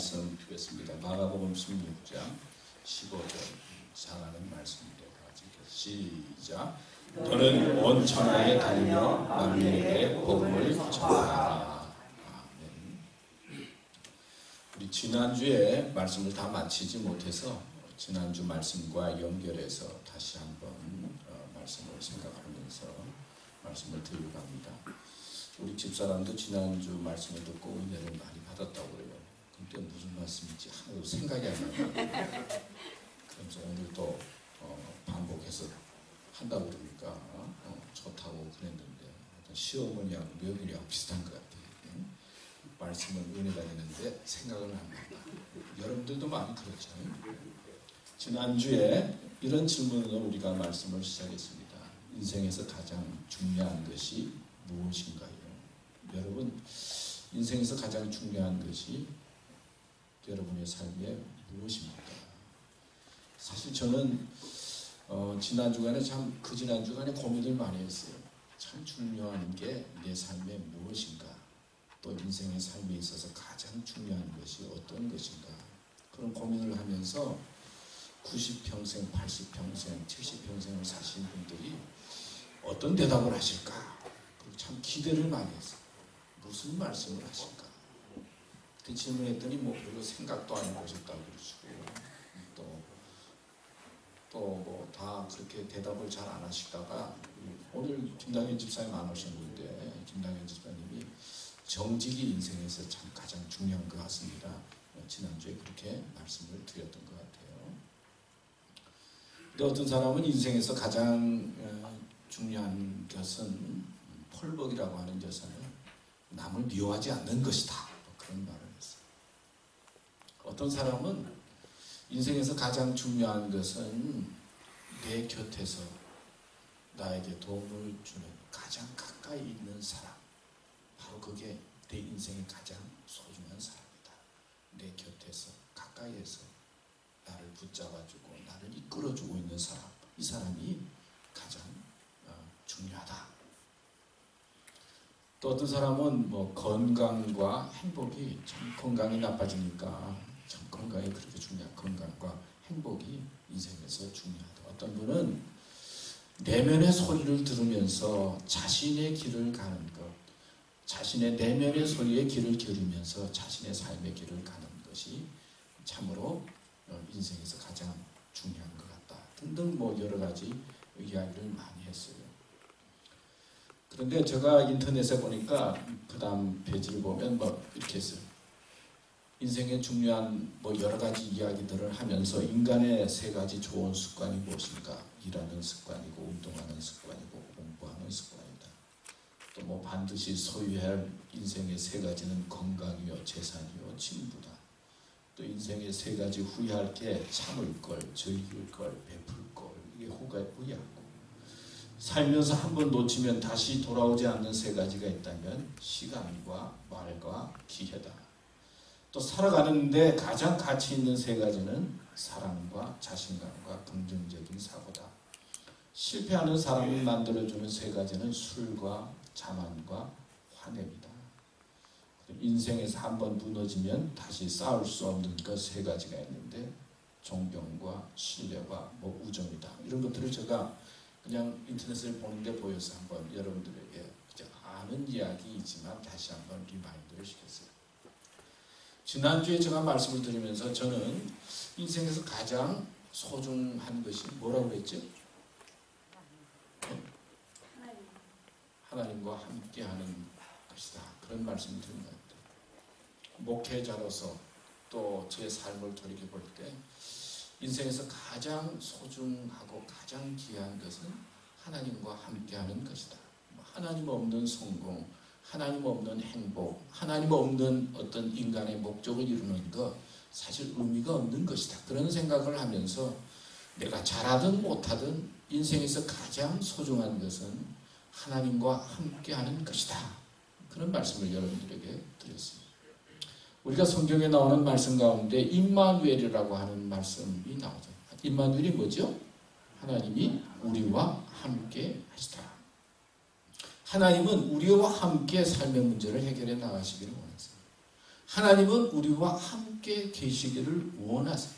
말씀 드리겠습니다. 마가복음 16장 15절 잘 아는 말씀인데 같이 시작. 너는 온 천하에 다니며 만민에게 복음을 전하라. 아멘. 우리 지난주에 말씀을 다 마치지 못해서 지난주 말씀과 연결해서 다시 한번 말씀을 생각하면서 말씀을 드리고 갑니다. 우리 집사람도 지난주 말씀을 듣고 은혜를 많이 받았다고 그래요. 근데 무슨 말씀인지 하나도 생각이 안 나요. 그래서 오늘 또 반복해서 한다고 그러니까 좋다고 그랬는데 시어머니하고 며느리하고 비슷한 것 같아요. 말씀은 은혜가 되는데 생각은 안 난다. 여러분들도 많이 그렇잖아요. 지난주에 이런 질문으로 우리가 말씀을 시작했습니다. 인생에서 가장 중요한 것이 무엇인가요? 여러분, 인생에서 가장 중요한 것이 여러분의 삶에 무엇입니까? 사실 저는 지난주간에 그 지난주간에 고민을 많이 했어요. 참 중요한 게 내 삶에 무엇인가? 또 인생의 삶에 있어서 가장 중요한 것이 어떤 것인가? 그런 고민을 하면서 90평생, 80평생, 70평생을 사신 분들이 어떤 대답을 하실까? 그리고 참 기대를 많이 했어요. 무슨 말씀을 하실까? 그 질문했더니 별로 생각도 안 해보셨다고 그러시고 또 다 그렇게 대답을 잘 안 하시다가 오늘 김당현 집사님 안 오신 분인데 김당현 집사님이 정직이 인생에서 참 가장 중요한 것 같습니다. 지난주에 그렇게 말씀을 드렸던 것 같아요. 근데 어떤 사람은 인생에서 가장 중요한 것은 펄벅이라고 하는 것은 남을 미워하지 않는 것이다. 그런 말을 했어요. 어떤 사람은 인생에서 가장 중요한 것은 내 곁에서 나에게 도움을 주는 가장 가까이 있는 사람. 바로 그게 내 인생의 가장 소중한 사람이다. 내 곁에서 가까이에서 나를 붙잡아주고 나를 이끌어주고 있는 사람. 이 사람이 가장 중요하다. 또 어떤 사람은 건강과 행복이 참 건강이 나빠지니까 참 건강이 그렇게 중요한 건강과 행복이 인생에서 중요하다. 어떤 분은 내면의 소리를 들으면서 자신의 길을 가는 것, 자신의 내면의 소리에 귀를 기울이면서 자신의 삶의 길을 가는 것이 참으로 인생에서 가장 중요한 것 같다. 등등 여러 가지 이야기를 많이 했어요. 그런데 제가 인터넷에 보니까 그 다음 페이지를 보면 이렇게 했어요. 인생의 중요한 여러 가지 이야기들을 하면서 인간의 세 가지 좋은 습관이 무엇인가? 일하는 습관이고 운동하는 습관이고 공부하는 습관이다. 또 반드시 소유해야 할 인생의 세 가지는 건강이요, 재산이요, 친구다. 또 인생의 세 가지 후회할 게 참을 걸, 즐길 걸, 베풀 걸. 이게 후회하고. 살면서 한 번 놓치면 다시 돌아오지 않는 세 가지가 있다면 시간과 말과 기회다. 또 살아가는데 가장 가치 있는 세 가지는 사랑과 자신감과 긍정적인 사고다. 실패하는 사람을 만들어주는 세 가지는 술과 자만과 화냄이다. 인생에서 한 번 무너지면 다시 쌓을 수 없는 그 세 가지가 있는데 존경과 신뢰와 우정이다. 이런 것들을 제가 그냥 인터넷을 보는데 보여서 한번 여러분들에게 그냥 아는 이야기이지만 다시 한번 리마인드를 시켰어요. 지난주에 제가 말씀을 드리면서 저는 인생에서 가장 소중한 것이 뭐라고 그랬죠? 하나님과 함께하는 것이다. 그런 말씀을 드린 것 같아요. 목회자로서 또 제 삶을 돌이켜볼 때 인생에서 가장 소중하고 가장 귀한 것은 하나님과 함께하는 것이다. 하나님 없는 성공, 하나님 없는 행복, 하나님 없는 어떤 인간의 목적을 이루는 것 사실 의미가 없는 것이다. 그런 생각을 하면서 내가 잘하든 못하든 인생에서 가장 소중한 것은 하나님과 함께하는 것이다. 그런 말씀을 여러분들에게 드렸습니다. 우리가 성경에 나오는 말씀 가운데 임마누엘이라고 하는 말씀이 나오죠. 임마누엘이 뭐죠? 하나님이 우리와 함께 하시다. 하나님은 우리와 함께 삶의 문제를 해결해 나가시기를 원하세요. 하나님은 우리와 함께 계시기를 원하세요.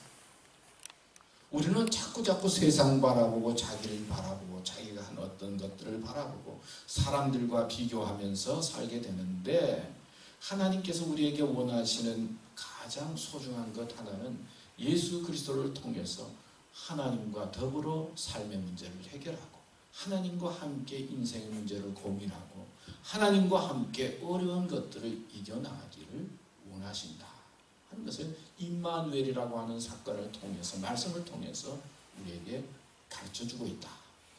우리는 자꾸 세상 바라보고 자기를 바라보고 자기가 한 어떤 것들을 바라보고 사람들과 비교하면서 살게 되는데, 하나님께서 우리에게 원하시는 가장 소중한 것 하나는 예수 그리스도를 통해서 하나님과 더불어 삶의 문제를 해결하고 하나님과 함께 인생의 문제를 고민하고 하나님과 함께 어려운 것들을 이겨나가기를 원하신다 하는 것을 임마누엘이라고 하는 사건을 통해서, 말씀을 통해서 우리에게 가르쳐주고 있다.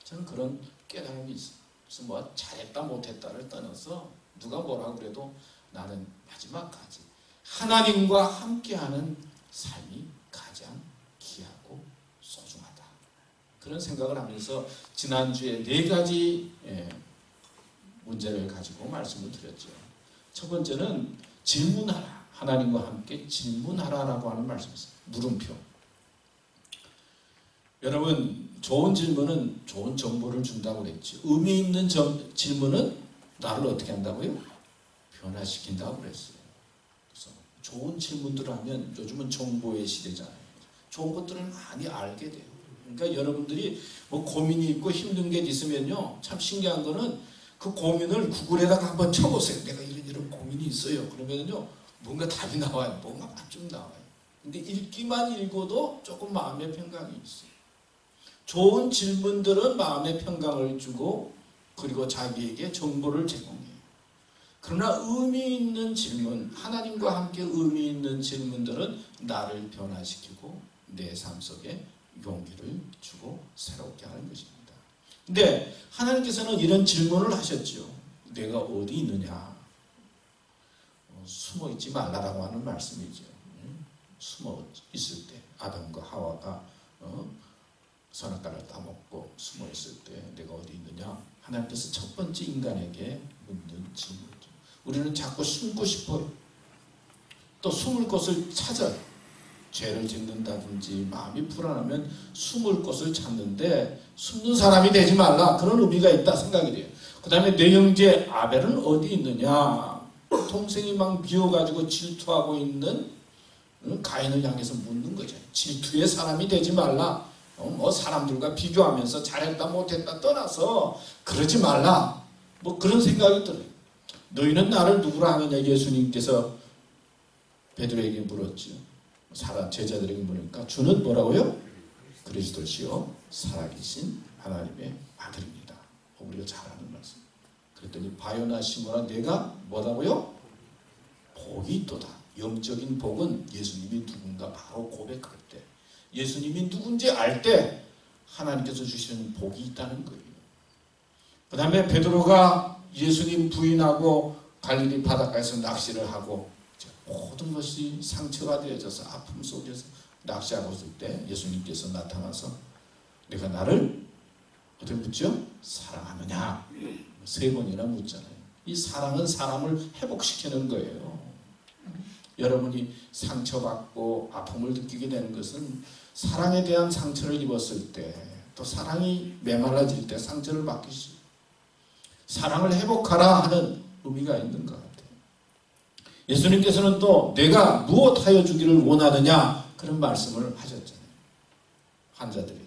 저는 그런 깨달음이 있어요. 그래서 뭐 잘했다 못했다를 떠나서 누가 뭐라 그래도 나는 마지막까지 하나님과 함께하는 삶이 가장 귀하고 소중하다. 그런 생각을 하면서 지난주에 4가지 문제를 가지고 말씀을 드렸죠. 첫 번째는 질문하라. 하나님과 함께 질문하라라고 하는 말씀이었어요. 물음표. 여러분, 좋은 질문은 좋은 정보를 준다고 그랬죠. 의미 있는 질문은 나를 어떻게 한다고요? 변화시킨다고 그랬어요. 그래서 좋은 질문들을 하면, 요즘은 정보의 시대잖아요. 좋은 것들을 많이 알게 돼요. 그러니까 여러분들이 뭐 고민이 있고 힘든 게 있으면요, 참 신기한 거는 그 고민을 구글에다가 한번 쳐보세요. 내가 이런 고민이 있어요. 그러면요, 뭔가 답이 나와요. 뭔가 좀 나와요. 근데 읽기만 읽어도 조금 마음의 평강이 있어요. 좋은 질문들은 마음의 평강을 주고 그리고 자기에게 정보를 제공해요. 그러나 의미 있는 질문, 하나님과 함께 의미 있는 질문들은 나를 변화시키고 내 삶 속에 용기를 주고 새롭게 하는 것입니다. 근데 하나님께서는 이런 질문을 하셨죠. 내가 어디 있느냐? 숨어 있지 말라라고 하는 말씀이죠. 숨어 있을 때 아담과 하와가 선악과를 따먹고 숨어 있을 때 내가 어디 있느냐? 하나님께서 첫 번째 인간에게 묻는 질문이죠. 우리는 자꾸 숨고 싶어요. 또 숨을 곳을 찾아요. 죄를 짓는다든지 마음이 불안하면 숨을 곳을 찾는데 숨는 사람이 되지 말라, 그런 의미가 있다 생각이 돼요. 그 다음에 내 형제 아벨은 어디 있느냐? 동생이 막 미워가지고 질투하고 있는 가인을 향해서 묻는 거죠. 질투의 사람이 되지 말라. 뭐 사람들과 비교하면서 잘했다 못했다 떠나서 그러지 말라. 뭐 그런 생각이 들어요. 너희는 나를 누구라 하느냐? 예수님께서 베드로에게 물었죠. 제자들에게 물으니까 주는 뭐라고요? 그리스도시요 살아계신 하나님의 아들입니다. 우리가 잘 아는 말씀. 그랬더니 바요나 시모나 내가 뭐라고요? 복이 있도다. 영적인 복은 예수님이 누군가 바로 고백할 때, 예수님이 누군지 알 때 하나님께서 주시는 복이 있다는 거예요. 그 다음에 베드로가 예수님 부인하고 갈릴리 바닷가에서 낚시를 하고 모든 것이 상처가 되어져서 아픔 속에서 낚시하고 있을 때 예수님께서 나타나서 내가 나를 어떻게 묻죠? 사랑하느냐? 3번이나 묻잖아요. 이 사랑은 사람을 회복시키는 거예요. 여러분이 상처받고 아픔을 느끼게 되는 것은 사랑에 대한 상처를 입었을 때, 또 사랑이 메말라질 때 상처를 받기 시작해요. 사랑을 회복하라 하는 의미가 있는 것 같아요. 예수님께서는 또 내가 무엇하여 주기를 원하느냐 그런 말씀을 하셨잖아요. 환자들에게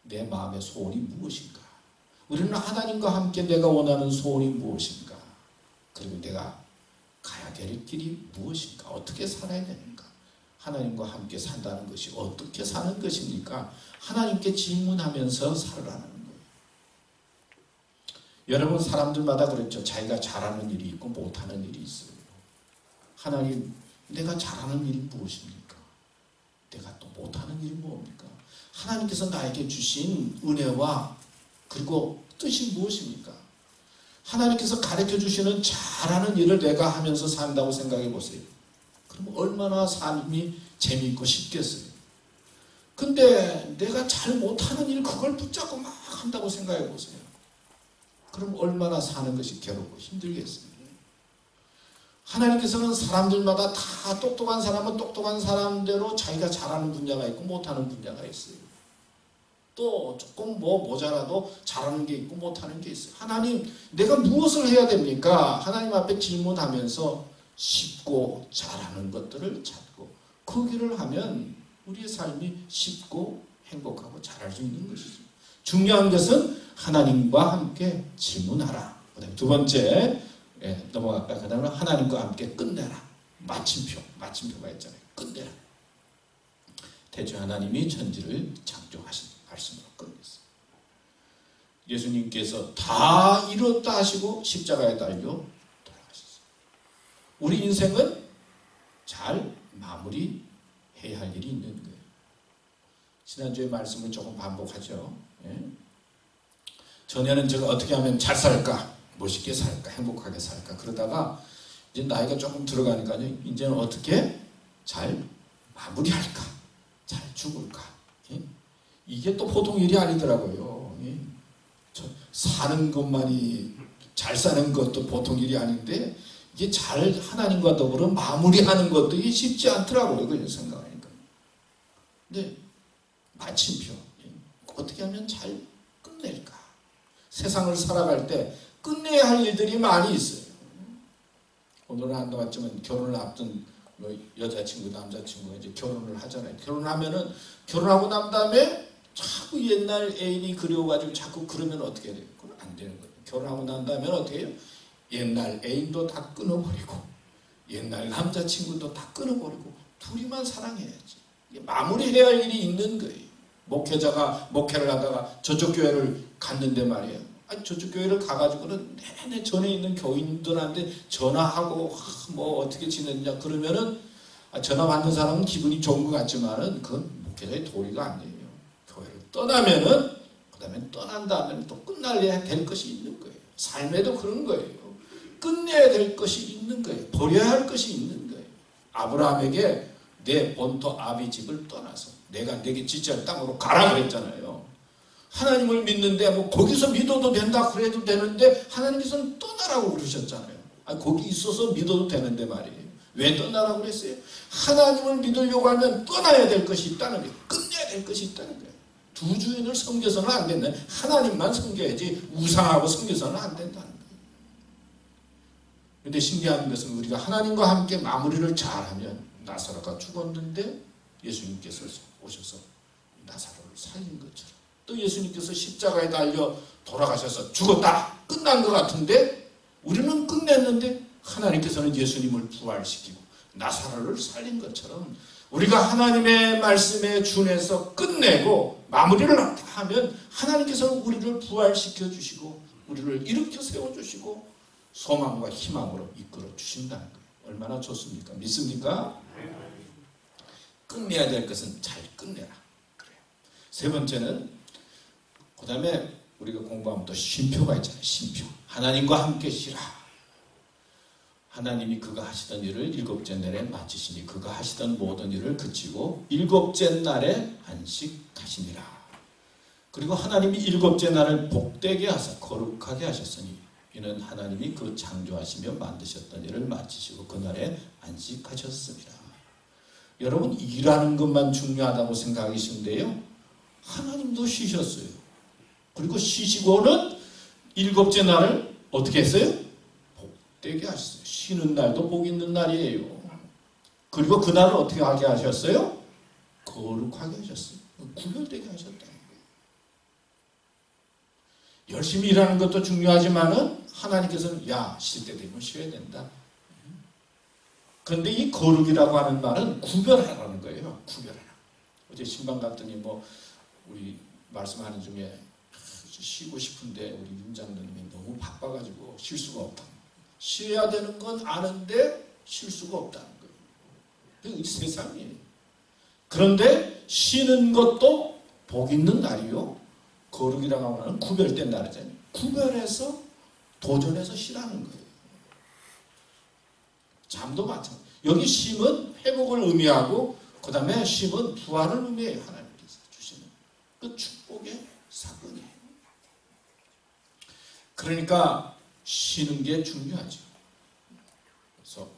내 마음의 소원이 무엇인가? 우리는 하나님과 함께 내가 원하는 소원이 무엇인가? 그리고 내가 가야 될 길이 무엇인가? 어떻게 살아야 되는가? 하나님과 함께 산다는 것이 어떻게 사는 것입니까? 하나님께 질문하면서 살아가는 거예요. 여러분, 사람들마다 그렇죠. 자기가 잘하는 일이 있고 못하는 일이 있어요. 하나님, 내가 잘하는 일이 무엇입니까? 내가 또 못하는 일이 뭡니까? 하나님께서 나에게 주신 은혜와 그리고 뜻이 무엇입니까? 하나님께서 가르쳐 주시는 잘하는 일을 내가 하면서 산다고 생각해 보세요. 그럼 얼마나 삶이 재미있고 쉽겠어요. 근데 내가 잘 못하는 일 그걸 붙잡고 막 한다고 생각해 보세요. 그럼 얼마나 사는 것이 괴롭고 힘들겠어요. 하나님께서는 사람들마다 다 똑똑한 사람은 똑똑한 사람대로 자기가 잘하는 분야가 있고 못하는 분야가 있어요. 또 조금 모자라도 잘하는 게 있고 못하는 게 있어요. 하나님, 내가 무엇을 해야 됩니까? 하나님 앞에 질문하면서 쉽고 잘하는 것들을 찾고 그 길을 하면 우리의 삶이 쉽고 행복하고 잘할 수 있는 것이죠. 중요한 것은 하나님과 함께 질문하라. 그다음에 두 번째 넘어갈까? 그 다음에 하나님과 함께 끝내라. 마침표가 있잖아요. 끝내라. 대체 하나님이 천지를 창조하신 말씀으로 끝냈어요. 예수님께서 다 이뤘다 하시고 십자가에 달려 돌아가셨어요. 우리 인생은 잘 마무리해야 할 일이 있는 거예요. 지난주에 말씀을 조금 반복하죠. 전에는 제가 어떻게 하면 잘 살까, 멋있게 살까, 행복하게 살까 그러다가 이제 나이가 조금 들어가니까요. 이제는 어떻게 잘 마무리할까, 잘 죽을까. 이게 또 보통 일이 아니더라고요. 사는 것만이 잘 사는 것도 보통 일이 아닌데 이게 잘 하나님과 더불어 마무리하는 것도 이게 쉽지 않더라고요. 그런 생각하니까. 근데 마침표. 어떻게 하면 잘 끝낼까? 세상을 살아갈 때 끝내야 할 일들이 많이 있어요. 오늘은 안 나왔지만 결혼을 앞둔 여자친구, 남자친구가 이제 결혼을 하잖아요. 결혼하면은 결혼하고 난 다음에 자꾸 옛날 애인이 그리워가지고 자꾸 그러면 어떻게 돼요? 그건 안 되는 거예요. 결혼하고 난 다음에 어떻게 해요? 옛날 애인도 다 끊어버리고 옛날 남자친구도 다 끊어버리고 둘이만 사랑해야지. 마무리해야 할 일이 있는 거예요. 목회자가 목회를 하다가 저쪽 교회를 갔는데 말이에요. 아니 저쪽 교회를 가가지고는 내내 전에 있는 교인들한테 전화하고 뭐 어떻게 지냈냐 그러면은 전화 받는 사람은 기분이 좋은 것 같지만은 그건 목회자의 도리가 아니에요. 교회를 떠나면은 그 다음에 떠난 다음에는 또 끝날래야 될 것이 있는 거예요. 삶에도 그런 거예요. 끝내야 될 것이 있는 거예요. 버려야 할 것이 있는 거예요. 아브라함에게 내 본토 아비 집을 떠나서 내가 내게 지지할 땅으로 가라 그랬잖아요. 하나님을 믿는데 뭐 거기서 믿어도 된다 그래도 되는데 하나님께서는 떠나라고 그러셨잖아요. 아니, 거기 있어서 믿어도 되는데 말이에요. 왜 떠나라고 그랬어요? 하나님을 믿으려고 하면 떠나야 될 것이 있다는 거예요. 끝내야 될 것이 있다는 거예요. 두 주인을 섬겨서는 안 된다. 하나님만 섬겨야지 우상하고 섬겨서는 안 된다는 거예요. 그런데 신기한 것은 우리가 하나님과 함께 마무리를 잘하면 나사로가 죽었는데 예수님께서 오셔서 나사로를 살린 것처럼 또 예수님께서 십자가에 달려 돌아가셔서 죽었다 끝난 것 같은데 우리는 끝냈는데 하나님께서는 예수님을 부활시키고 나사로를 살린 것처럼 우리가 하나님의 말씀에 준해서 끝내고 마무리를 하면 하나님께서는 우리를 부활시켜 주시고 우리를 일으켜 세워주시고 소망과 희망으로 이끌어 주신다는 거예요. 얼마나 좋습니까? 믿습니까? 끝내야 될 것은 잘 끝내라. 그래요. 세 번째는 그 다음에 우리가 공부하면 또 쉼표가 있잖아요. 쉼표. 하나님과 함께 쉬라. 하나님이 그가 하시던 일을 일곱째 날에 마치시니 그가 하시던 모든 일을 그치고 일곱째 날에 안식하시니라. 그리고 하나님이 일곱째 날을 복되게 하사 거룩하게 하셨으니 이는 하나님이 그 창조하시며 만드셨던 일을 마치시고 그날에 안식하셨습니다. 여러분 일하는 것만 중요하다고 생각하시는데요. 하나님도 쉬셨어요. 그리고 쉬시고는 일곱째 날을 어떻게 했어요? 복되게 하셨어요. 쉬는 날도 복 있는 날이에요. 그리고 그날을 어떻게 하게 하셨어요? 거룩하게 하셨어요. 구별되게 하셨다는 거예요. 열심히 일하는 것도 중요하지만은 하나님께서는 야, 쉴 때 되면 쉬어야 된다. 그런데 이 거룩이라고 하는 말은 구별하라는 거예요. 구별하라. 어제 신방 갔더니 뭐 우리 말씀하는 중에 쉬고 싶은데 우리 윤 장로님이 너무 바빠가지고 쉴 수가 없다. 쉬어야 되는 건 아는데 쉴 수가 없다는 거예요. 이 세상이에요. 그런데 쉬는 것도 복 있는 날이요. 거룩이라고 하는 구별된 날이잖아요. 구별해서 도전해서 쉬라는 거예요. 잠도 마찬가지. 여기 쉼은 회복을 의미하고 그 다음에 쉼은 부활을 의미해요. 하나님께서 주시는 그 축복의 사건이에요. 그러니까 쉬는 게 중요하죠. 그래서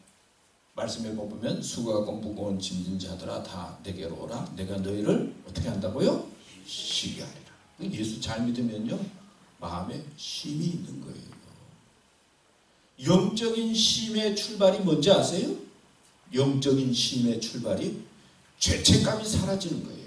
말씀에 보면 수고하고 무거운 짐진 자들아 다 내게로 오라. 내가 너희를 어떻게 한다고요? 쉬게 하리라. 예수 잘 믿으면요 마음에 쉼이 있는 거예요. 영적인 쉼의 출발이 뭔지 아세요? 영적인 쉼의 출발이 죄책감이 사라지는 거예요.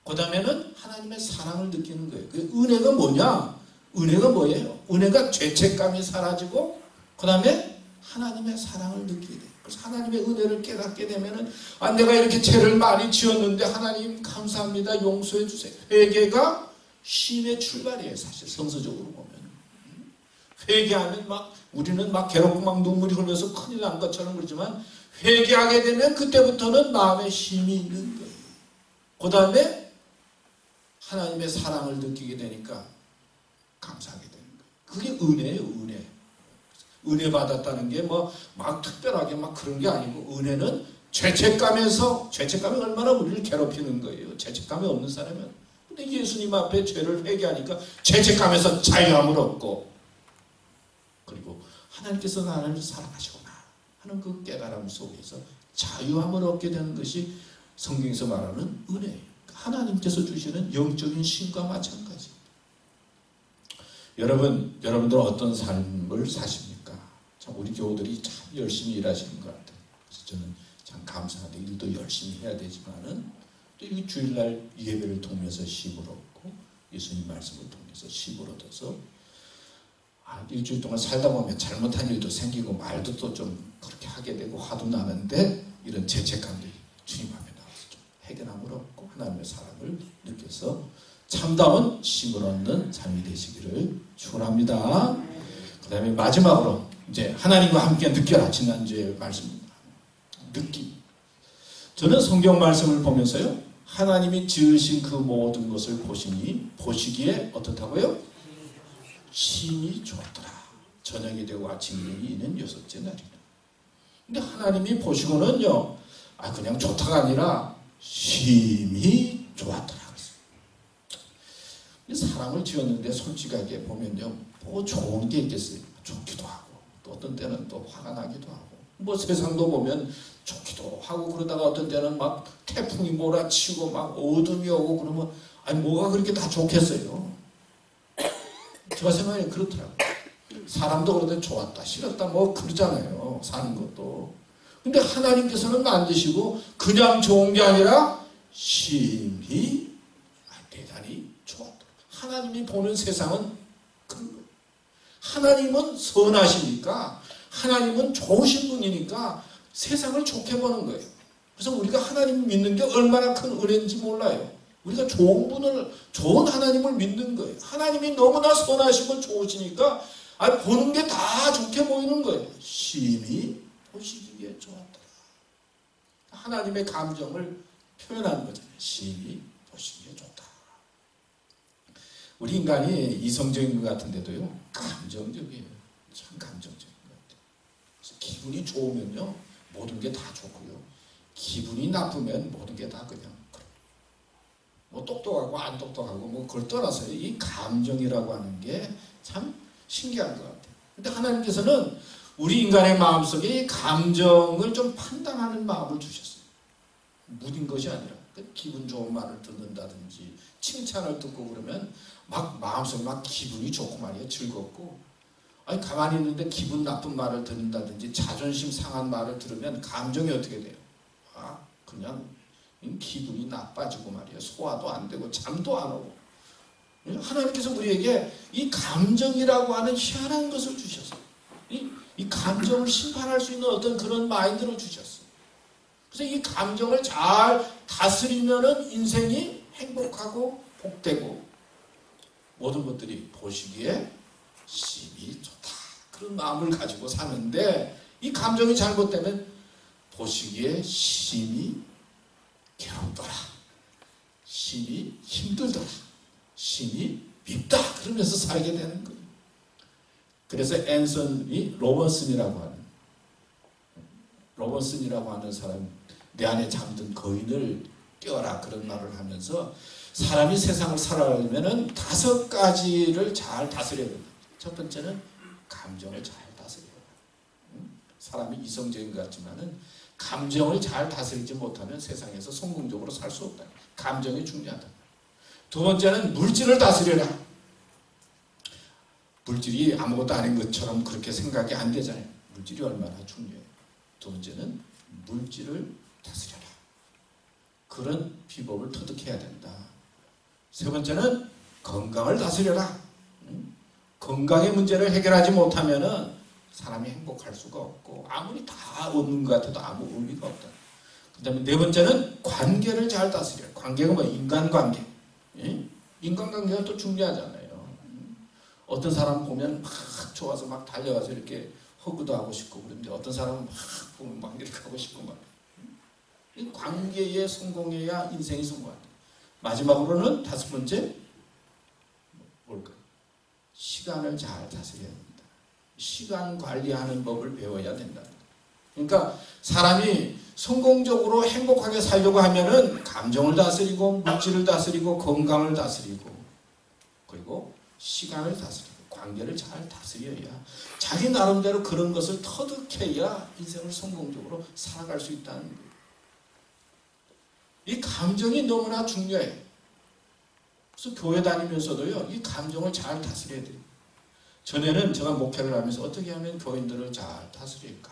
그 다음에는 하나님의 사랑을 느끼는 거예요. 그 은혜가 뭐냐? 은혜가 뭐예요? 은혜가 죄책감이 사라지고 그 다음에 하나님의 사랑을 느끼게 돼요. 그래서 하나님의 은혜를 깨닫게 되면은 내가 이렇게 죄를 많이 지었는데 하나님 감사합니다. 용서해 주세요. 회개가 쉼의 출발이에요. 사실 성서적으로 보면. 회개하면 우리는 괴롭고 눈물이 흘려서 큰일 난 것처럼 그러지만 회개하게 되면 그때부터는 마음에 쉼이 있는 거예요. 그 다음에 하나님의 사랑을 느끼게 되니까 감사하게 되는 거예요. 그게 은혜예요. 은혜. 은혜 받았다는 게 특별하게 그런 게 아니고 은혜는 죄책감이 얼마나 우리를 괴롭히는 거예요. 죄책감이 없는 사람은. 근데 예수님 앞에 죄를 회개하니까 죄책감에서 자유함을 얻고 그리고 하나님께서 나를 사랑하시구나 하는 그 깨달음 속에서 자유함을 얻게 되는 것이 성경에서 말하는 은혜예요. 하나님께서 주시는 영적인 쉼과 마찬가지. 여러분들 어떤 삶을 사십니까? 참 우리 교우들이 참 열심히 일하시는 것 같아요. 그래서 저는 참 감사한데 일도 열심히 해야 되지만은 또 이 주일날 예배를 통해서 쉼을 얻고 예수님 말씀을 통해서 쉼을 얻어서 일주일 동안 살다 보면 잘못한 일도 생기고 말도 또 좀 그렇게 하게 되고 화도 나는데 이런 죄책감들이 주님 앞에 나와서 좀 해결함을 얻고 하나님의 사랑을 느껴서 참다운 쉼을 얻는 삶이 되시기를 축원합니다. 그 다음에 마지막으로 이제 하나님과 함께 느껴라. 지난주에 말씀 느낌. 저는 성경 말씀을 보면서요 하나님이 지으신 그 모든 것을 보시기에 어떻다고요? 쉼이 좋더라. 저녁이 되고 아침이 되니 이는 6째 날이라. 근데 하나님이 보시고는요 그냥 좋다가 아니라 쉼이 좋았더라. 사람을 지었는데 솔직하게 보면요 좋은 게 있겠어요. 좋기도 하고 또 어떤 때는 또 화가 나기도 하고 세상도 보면 좋기도 하고 그러다가 어떤 때는 태풍이 몰아치고 어둠이 오고 그러면 뭐가 그렇게 다 좋겠어요. 제가 생각에 그렇더라고요. 사람도 그런데 좋았다 싫었다 그러잖아요. 사는 것도. 근데 하나님께서는 만드시고 그냥 좋은 게 아니라 쉼이 대단히 좋았다. 하나님이 보는 세상은 그런 거예요. 하나님은 선하시니까 하나님은 좋으신 분이니까 세상을 좋게 보는 거예요. 그래서 우리가 하나님 믿는 게 얼마나 큰 은혜인지 몰라요. 우리가 좋은 하나님을 믿는 거예요. 하나님이 너무나 선하시고 좋으시니까 보는 게 다 좋게 보이는 거예요. 쉼이 보시기에 좋았더라. 하나님의 감정을 표현하는 거잖아요. 쉼이 보시기에 좋다. 우리 인간이 이성적인 것 같은데도요 감정적이에요. 참 감정적인 것 같아요. 그래서 기분이 좋으면요 모든 게 다 좋고요. 기분이 나쁘면 모든 게 다 그냥 똑똑하고 안 똑똑하고 그걸 떠나서 이 감정이라고 하는 게 참 신기한 것 같아요. 근데 하나님께서는 우리 인간의 마음속에 이 감정을 좀 판단하는 마음을 주셨어요. 무딘 것이 아니라 기분 좋은 말을 듣는다든지 칭찬을 듣고 그러면 마음속에 기분이 좋고 말이에요. 즐겁고 가만히 있는데 기분 나쁜 말을 듣는다든지 자존심 상한 말을 들으면 감정이 어떻게 돼요? 그냥 기분이 나빠지고 말이에요. 소화도 안 되고 잠도 안 오고. 하나님께서 우리에게 이 감정이라고 하는 희한한 것을 주셨어요. 이 감정을 심판할 수 있는 어떤 그런 마인드를 주셨어요. 그래서 이 감정을 잘 다스리면은 인생이 행복하고 복되고 모든 것들이 보시기에 쉼이 좋다. 그런 마음을 가지고 사는데 이 감정이 잘못되면 보시기에 쉼이 괴롭더라. 쉼이 힘들더라. 쉼이 밉다. 그러면서 살게 되는 거예요. 그래서 앤서니 로버슨이라고 하는 사람, 내 안에 잠든 거인을 깨워라 그런 말을 하면서 사람이 세상을 살아가려면 5가지를 잘 다스려야 된다. 첫 번째는 감정을 잘 다스려야 된다. 사람이 이성적인 것 같지만은 감정을 잘 다스리지 못하면 세상에서 성공적으로 살 수 없다. 감정이 중요하다. 두 번째는 물질을 다스려라. 물질이 아무것도 아닌 것처럼 그렇게 생각이 안 되잖아요. 물질이 얼마나 중요해요. 두 번째는 물질을 다스려라. 그런 비법을 터득해야 된다. 세 번째는 건강을 다스려라. 건강의 문제를 해결하지 못하면은 사람이 행복할 수가 없고 아무리 다 얻는 것 같아도 아무 의미가 없다. 그 다음에 네 번째는 관계를 잘 다스려라. 관계가 뭐 인간관계. 인간관계가 또 중요하잖아요. 어떤 사람 보면 막 좋아서 막 달려가서 이렇게 허그도 하고 싶고 그런데 어떤 사람은 막 보면 막 이렇게 하고 싶고 막. 이 관계에 성공해야 인생이 성공한다. 마지막으로는 다섯 번째 뭘까? 시간을 잘 다스려야 된다. 시간 관리하는 법을 배워야 된다. 그러니까 사람이 성공적으로 행복하게 살려고 하면은 감정을 다스리고 물질을 다스리고 건강을 다스리고 그리고 시간을 다스리고 관계를 잘 다스려야 자기 나름대로 그런 것을 터득해야 인생을 성공적으로 살아갈 수 있다는 거예요. 이 감정이 너무나 중요해요. 그래서 교회 다니면서도요, 이 감정을 잘 다스려야 돼요. 전에는 제가 목회를 하면서 어떻게 하면 교인들을 잘 다스릴까?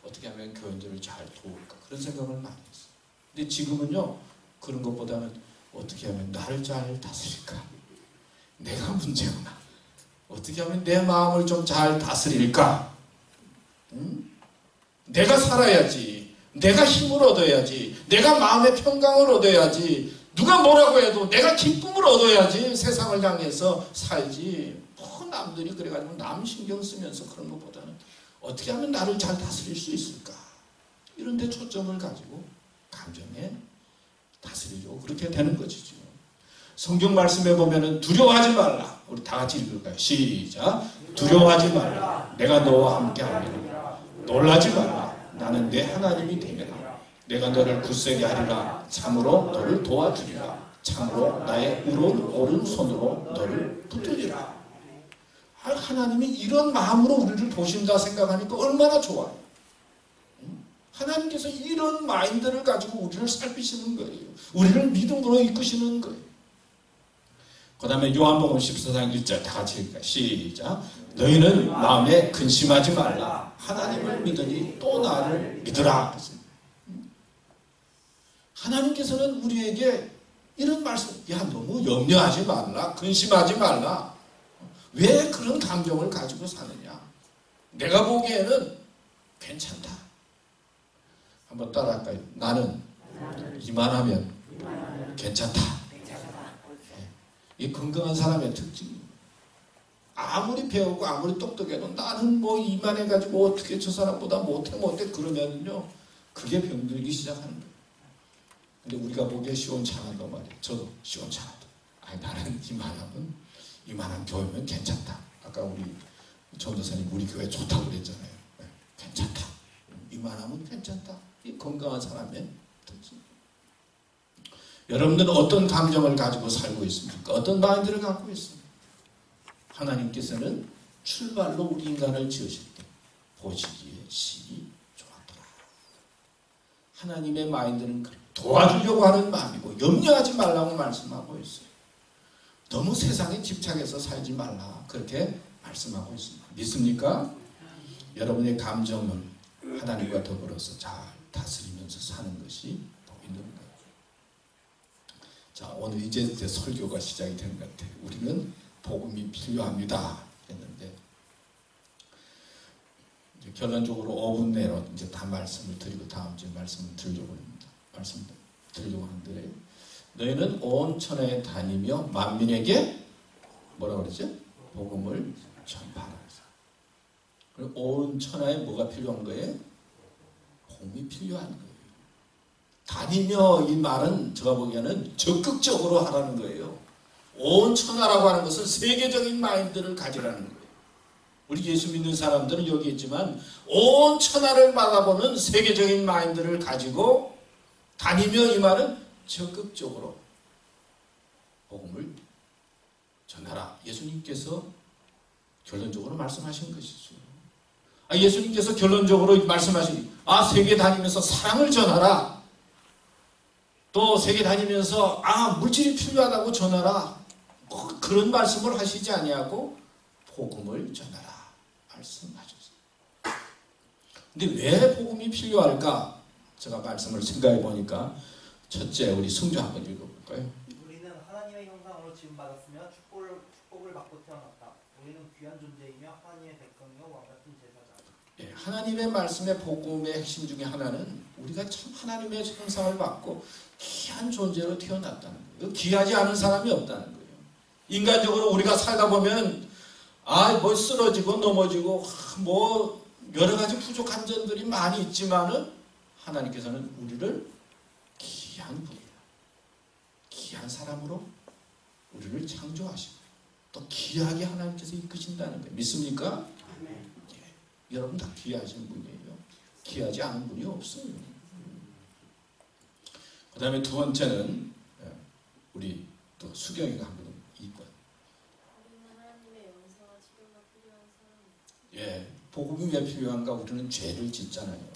어떻게 하면 교인들을 잘 도울까? 그런 생각을 많이 했어요. 근데 지금은요, 그런 것보다는 어떻게 하면 나를 잘 다스릴까? 내가 문제구나. 어떻게 하면 내 마음을 좀 잘 다스릴까? 내가 살아야지. 내가 힘을 얻어야지. 내가 마음의 평강을 얻어야지. 누가 뭐라고 해도 내가 기쁨을 얻어야지 세상을 향해서 살지. 뭐 남들이 그래가지고 남 신경 쓰면서 그런 것보다는 어떻게 하면 나를 잘 다스릴 수 있을까? 이런 데 초점을 가지고 감정에 다스리려고 그렇게 되는 것이죠. 성경 말씀에 보면은 두려워하지 말라. 우리 다 같이 읽을까요? 시작. 두려워하지 말라. 내가 너와 함께 하리라. 놀라지 말라. 나는 내 하나님이 되리라. 내가 너를 굳세게 하리라. 참으로 너를 도와주리라. 참으로 나의 오른손으로 너를 붙들리라. 하나님이 이런 마음으로 우리를 보신다 생각하니까 얼마나 좋아요. 하나님께서 이런 마인드를 가지고 우리를 살피시는 거예요. 우리를 믿음으로 이끄시는 거예요. 그 다음에 요한복음 14장 1절 다 같이 읽을까요? 시작. 너희는 마음에 근심하지 말라. 하나님을 믿으니 또 나를 믿으라. 하나님께서는 우리에게 이런 말씀, 야 너무 염려하지 말라. 근심하지 말라. 왜 그런 감정을 가지고 사느냐? 내가 보기에는 괜찮다. 한번 따라할까요? 나는 이만하면 괜찮다. 이 건강한 사람의 특징입니다. 아무리 배우고 아무리 똑똑해도 나는 뭐 이만해가지고 어떻게 저 사람보다 못해 그러면요 그게 병들기 시작하는 거예요. 근데 우리가 보기에 시원찮아도 말이에요. 저도 시원찮아도 아니 나는 이만한 교회면 괜찮다. 아까 우리 전도사님 우리 교회 좋다고 그랬잖아요. 네, 괜찮다. 이만하면 괜찮다. 이 건강한 사람의 특징. 여러분들은 어떤 감정을 가지고 살고 있습니까? 어떤 마인드를 갖고 있습니까? 하나님께서는 출발로 우리 인간을 지으실 때 보시기에 시기 좋았더라. 하나님의 마인드는 도와주려고 하는 마음이고 염려하지 말라고 말씀하고 있어요. 너무 세상에 집착해서 살지 말라. 그렇게 말씀하고 있습니다. 믿습니까? 여러분의 감정을 하나님과 더불어서 잘 다스리면서 사는 것이 보이는 거예요. 자, 오늘 이제 설교가 시작이 된 것 같아요. 우리는 복음이 필요합니다. 했는데 이제 결론적으로 5분 내로 이제 다 말씀을 드리고 다음 주에 말씀을 드리려고 합니다. 말씀 드리려고 하는데 너희는 온 천하에 다니며 만민에게 뭐라 그러죠? 복음을 전파하라. 그리고 온 천하에 뭐가 필요한 거예요? 복음이 필요한 거예요. 다니며 이 말은 제가 보기에는 적극적으로 하라는 거예요. 온 천하라고 하는 것은 세계적인 마인드를 가지라는 거예요. 우리 예수 믿는 사람들은 여기 있지만 온 천하를 바라보는 세계적인 마인드를 가지고 다니며 이 말은 적극적으로 복음을 전하라. 예수님께서 결론적으로 말씀하신 것이죠. 예수님께서 결론적으로 말씀하신 세계 다니면서 사랑을 전하라. 또 세계 다니면서 물질이 필요하다고 전하라. 그런 말씀을 하시지 아니하고 복음을 전하라 말씀하셨어요. 근데 왜 복음이 필요할까? 제가 말씀을 생각해 보니까 첫째, 우리 승주 한번 읽어볼까요? 우리는 하나님의 형상으로 지음받았으며 축복을 받고 태어났다. 우리는 귀한 존재이며 하나님의 백성이요 왕같은 제사장. 예, 하나님의 말씀의 복음의 핵심 중에 하나는 우리가 참 하나님의 형상을 받고 귀한 존재로 태어났다는 거예요. 귀하지 않은 사람이 없다는 거예요. 인간적으로 우리가 살다 보면 뭐 쓰러지고 넘어지고 뭐 여러 가지 부족한 점들이 많이 있지만은 하나님께서는 우리를 귀한 분이에요. 귀한 사람으로 우리를 창조하시고 또 귀하게 하나님께서 이끄신다는 거예요. 믿습니까? 예, 여러분 다 귀하신 분이에요. 귀하지 않은 분이 없어요. 그 다음에 두 번째는 우리 또 수경이가 한 분은 2번. 예, 복음이 왜 필요한가? 우리는 죄를 짓잖아요.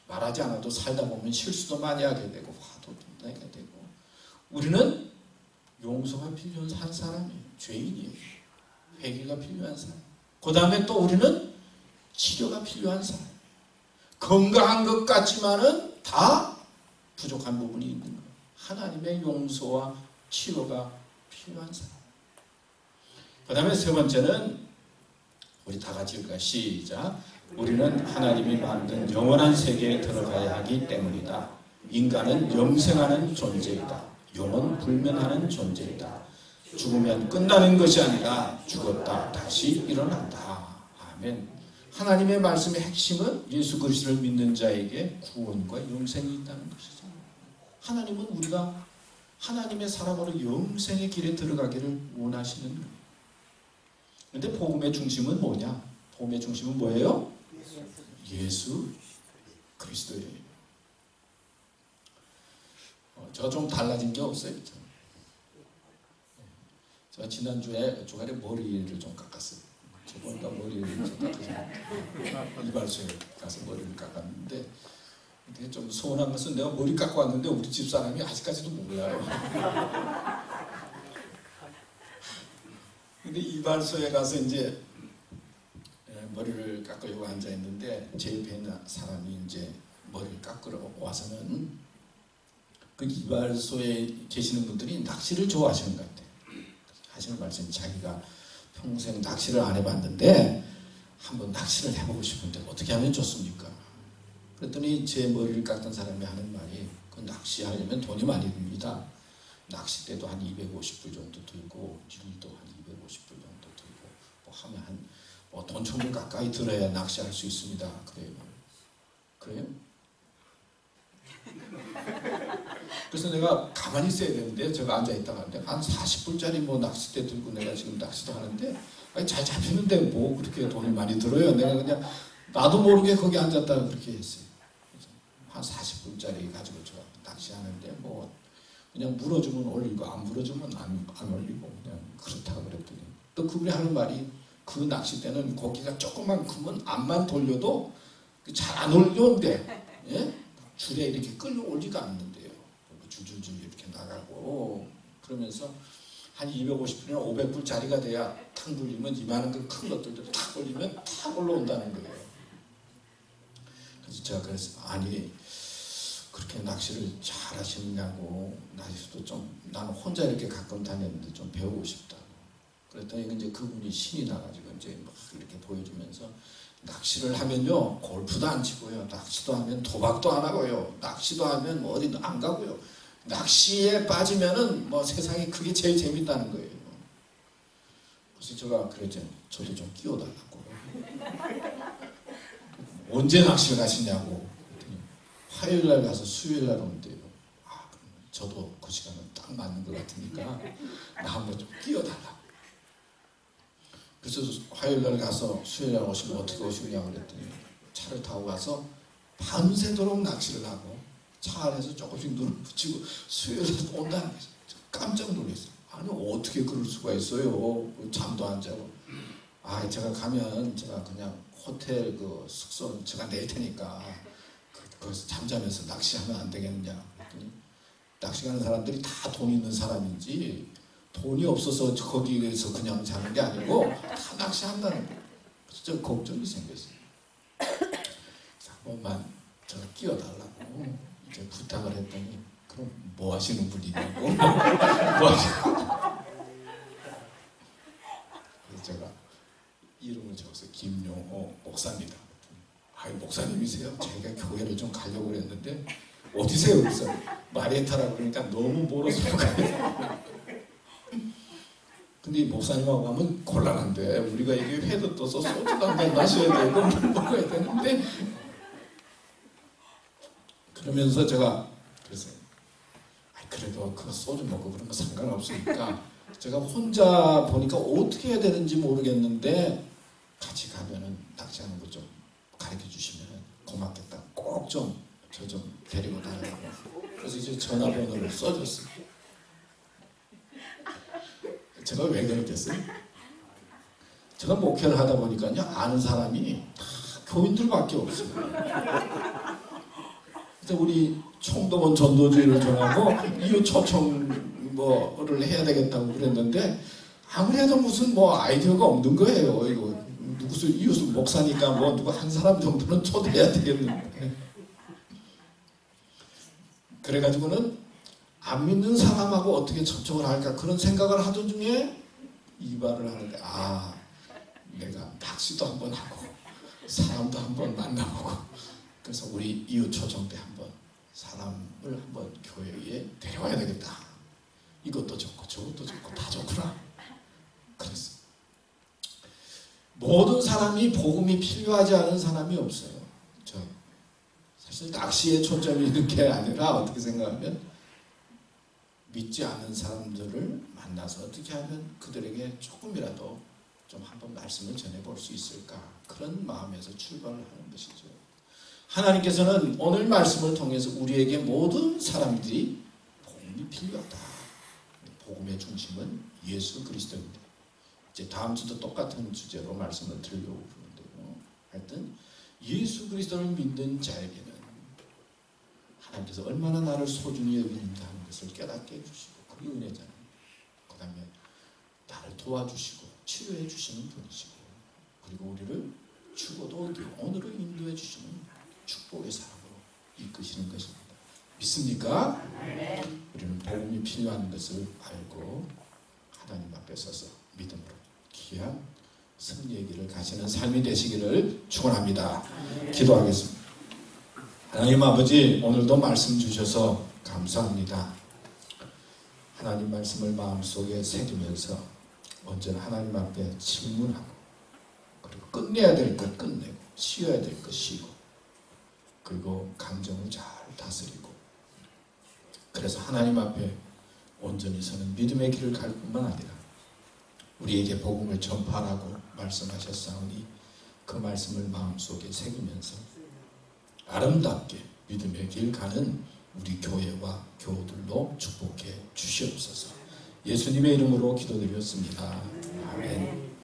말하지 않아도 살다 보면 실수도 많이 하게 되고 화도 내게 되고 우리는 용서가 필요한 사람이에요. 죄인이에요. 회개가 필요한 사람. 그 다음에 또 우리는 치료가 필요한 사람. 건강한 것 같지만은 다 부족한 부분이 있는 거예요. 하나님의 용서와 치료가 필요한 사람. 그 다음에 세 번째는 우리 다 같이 읽을까요? 시작. 우리는 하나님이 만든 영원한 세계에 들어가야 하기 때문이다. 인간은 영생하는 존재이다. 영원 불면하는 존재이다. 죽으면 끝나는 것이 아니라 죽었다 다시 일어난다. 아멘. 하나님의 말씀의 핵심은 예수 그리스도를 믿는 자에게 구원과 영생이 있다는 것이죠. 하나님은 우리가 하나님의 사람으로 영생의 길에 들어가기를 원하시는 거예요. 그런데 복음의 중심은 뭐냐? 복음의 중심은 뭐예요? 예수 그리스도예요. 제가 좀 달라진 게 없어요. 제가 지난주에 중간에 머리를 좀 깎았어요. 저번에 머리를 좀 깎아서 이발소에 가서 머리를 깎았는데 되게 좀 서운한 것은 내가 머리 깎고 왔는데 우리 집사람이 아직까지도 몰라요. 근데 이발소에 가서 이제 머리를 깎으려고 앉아있는데 제 옆에 있는 사람이 이제 머리를 깎으러 와서는 그 이발소에 계시는 분들이 낚시를 좋아하시는 것 같아요. 하시는 말씀이 자기가 평생 낚시를 안 해봤는데 한번 낚시를 해보고 싶은데 어떻게 하면 좋습니까? 그랬더니 제 머리를 깎던 사람이 하는 말이 그 낚시하려면 돈이 많이 듭니다. 낚싯대도 한 250불 정도 들고 줄도 한 250불 정도 들고 뭐 하면 한 돈 1,000불 가까이 들어야 낚시할 수 있습니다. 그래요. 그래요? 그래서 내가 가만히 있어야 되는데 제가 앉아있다가 하는데 한 40불짜리 뭐 낚싯대 들고 내가 지금 낚시도 하는데 아니 잘 잡히는데 뭐 그렇게 돈이 많이 들어요. 내가 그냥 나도 모르게 거기 앉았다가 그렇게 했어요. 한 40불짜리 가지고 저 낚시하는데 뭐 그냥 물어주면 올리고 안 물어주면 안 올리고 그냥 그렇다고 그랬더니 또 그분이 하는 말이 그 낚싯대는 고기가 조금만 크면 앞만 돌려도 잘 안 올려온대. 예? 줄에 이렇게 끌려 올리가 않는데요. 줄줄줄 이렇게 나가고 그러면서 한 250불이나 500불짜리가 돼야 탁 돌리면 이만한 큰 것들도 탁 올리면 탁 올라온다는 거예요. 그래서 제가 그래서 아니 그렇게 낚시를 잘 하시느냐고 낚시도 좀 나는 혼자 이렇게 가끔 다녔는데 좀 배우고 싶다고 그랬더니 이제 그분이 신이 나가지고 이제 막 이렇게 보여주면서 낚시를 하면요 골프도 안 치고요 낚시도 하면 도박도 안 하고요 낚시도 하면 뭐 어디도 안 가고요 낚시에 빠지면은 뭐 세상이 그게 제일 재밌다는 거예요. 그래서 제가 그랬죠. 저도 좀 끼워달라고. 언제 낚시를 가시냐고. 화요일날 가서 수요일날 온대요. 아, 그럼 저도 그 시간은 딱 맞는 것 같으니까 나 한번 좀 끼워달라고. 그래서 화요일날 가서 수요일날 오시면 어떻게 오시냐고 그랬더니 차를 타고 가서 밤새도록 낚시를 하고 차 안에서 조금씩 눈을 붙이고 수요일에 온다는 거죠. 깜짝 놀랐어요. 아니 어떻게 그럴 수가 있어요. 잠도 안 자고. 아 제가 가면 제가 그냥 호텔 그 숙소는 제가 낼 테니까 거기서 잠자면서 낚시하면 안 되겠느냐. 그랬더니 낚시 가는 사람들이 다 돈 있는 사람인지 돈이 없어서 거기에서 그냥 자는 게 아니고 다 낚시한다는 거예요. 그래서 좀 걱정이 생겼어요. 한 번만 저 끼워달라고 이제 부탁을 했더니 그럼 뭐 하시는 분이냐고 뭐 하시는 그래서 제가 이름을 적어서 김용호 목사입니다. 아이 목사님이세요? 제가 교회를 좀 가려고 그랬는데 어디세요? 그래서 마리에타라고 그러니까 너무 멀어서 가요. 근데 이 목사님하고 가면 곤란한데 우리가 이게 회도 떠서 소주도 한잔 마셔야 되고 물 먹어야 되는데 그러면서 제가 그랬어요. 그래도 그 소주 먹고 그런 거 상관없으니까 제가 혼자 보니까 어떻게 해야 되는지 모르겠는데 같이 가면은 낚시하는 거 좀 가르쳐 주시면 고맙겠다. 꼭 좀 저 좀 데리고 다니라고. 그래서 이제 전화번호를 써줬어요. 제가 왜 그랬겠어요? 제가 목회를 하다 보니까요 아는 사람이 다 교인들밖에 없어요. 그래서 우리 총동원 전도주의를 정하고 이웃 초청 뭐를 해야 되겠다고 그랬는데 아무리 해도 무슨 뭐 아이디어가 없는 거예요. 이거 무슨 이웃 목사니까 뭐 누구 한 사람 정도는 초대해야 되겠는데 그래가지고는 안 믿는 사람하고 어떻게 접촉을 할까 그런 생각을 하던 중에 이 말을 하는데 내가 낚시도 한번 하고 사람도 한번 만나보고 그래서 우리 이웃 초청 때 한번 사람을 한번 교회에 데려와야 되겠다. 이것도 좋고 저것도 좋고 다 좋구나. 그랬어. 모든 사람이 복음이 필요하지 않은 사람이 없어요. 사실 낚시에 초점이 있는 게 아니라 어떻게 생각하면 믿지 않은 사람들을 만나서 어떻게 하면 그들에게 조금이라도 좀 한번 말씀을 전해볼 수 있을까 그런 마음에서 출발을 하는 것이죠. 하나님께서는 오늘 말씀을 통해서 우리에게 모든 사람들이 복음이 필요하다. 복음의 중심은 예수 그리스도입니다. 이제 다음 주도 똑같은 주제로 말씀을 드리려고 그러는데요. 하여튼 예수 그리스도를 믿는 자에게는 하나님께서 얼마나 나를 소중히 여기는가 하는 것을 깨닫게 해주시고 그게 은혜잖아요. 그 다음에 나를 도와주시고 치료해 주시는 분이시고 그리고 우리를 죽어도 영원으로 인도해 주시는 축복의 사람으로 이끄시는 것입니다. 믿습니까? 우리는 복음이 필요한 것을 알고 하나님 앞에 서서 믿음으로 귀한 승리의 길을 가시는 삶이 되시기를 축원합니다. 기도하겠습니다. 하나님 아버지 오늘도 말씀 주셔서 감사합니다. 하나님 말씀을 마음속에 새기면서 언제나 하나님 앞에 질문하고 그리고 끝내야 될 것 끝내고 쉬어야 될 것 쉬고 그리고 감정을 잘 다스리고 그래서 하나님 앞에 온전히 서는 믿음의 길을 갈 뿐만 아니라 우리에게 복음을 전파하라고 말씀하셨사오니 그 말씀을 마음속에 새기면서 아름답게 믿음의 길 가는 우리 교회와 교우들로 축복해 주시옵소서. 예수님의 이름으로 기도드렸습니다. 아멘.